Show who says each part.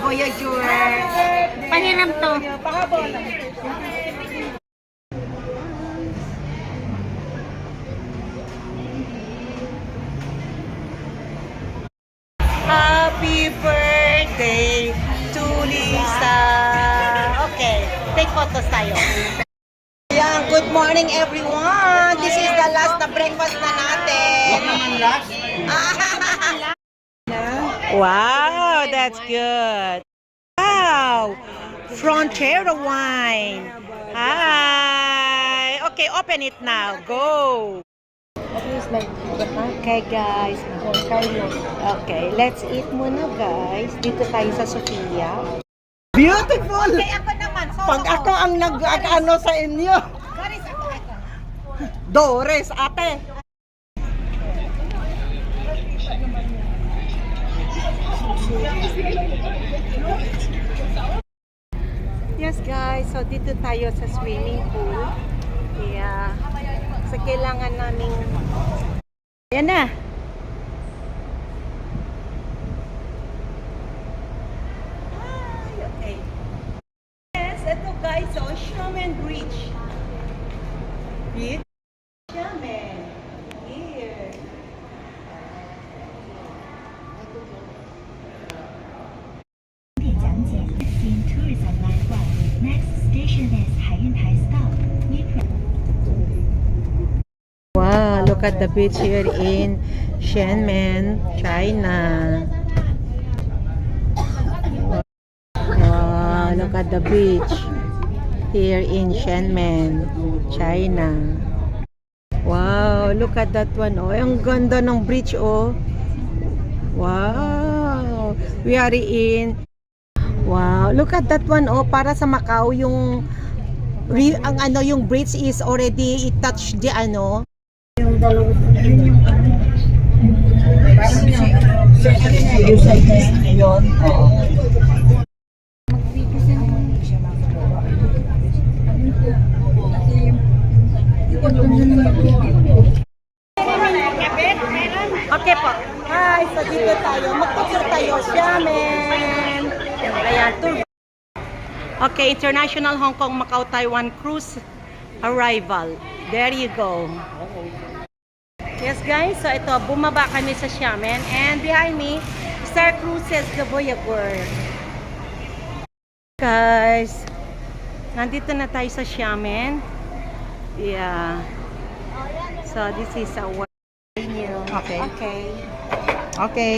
Speaker 1: Voyager. Pahiram to. Happy birthday to Lisa. Okay, take photos tayo. Yan, good morning everyone. This is the last na breakfast na natin. Wow, that's good. Wow, Frontera wine. Hi. Okay, open it now. Go. Okay guys, okay, let's eat muna guys. Dito tayo sa Sofia. Beautiful! Okay, ako naman. Pag ako ang nag-ano sa inyo. Doris, ate. Yes guys, so dito tayo sa swimming pool. Yeah. So kailangan naming yan na. Ay, okay. Yes, ito guys, so Xiamen Bridge. Bridge? Xiamen. Here.
Speaker 2: Tourism Line 1. Next station is Haiyantai Stop.
Speaker 1: Wow, look at the beach here in Xiamen, China. Wow, look at the beach here in Xiamen, China. Wow, look at that one. Oh, ang ganda ng bridge, oh. Wow. We are in. Wow, look at that one. Oh, para sa Macau yung yung bridge is already touched the ano. Yung dalawang yung side na yun. Okay po. Hi, so dito tayo. Mag-picture tayo. Xiamen. Ayan, tour. Okay, International Hong Kong Macau Taiwan Cruise arrival. There you go. Yes guys, so ito, bumaba kami sa Xiamen and behind me, Star Cruises the Voyager. Guys, nandito na tayo sa Xiamen. Yeah. So this is our venue. Okay. Okay. Okay.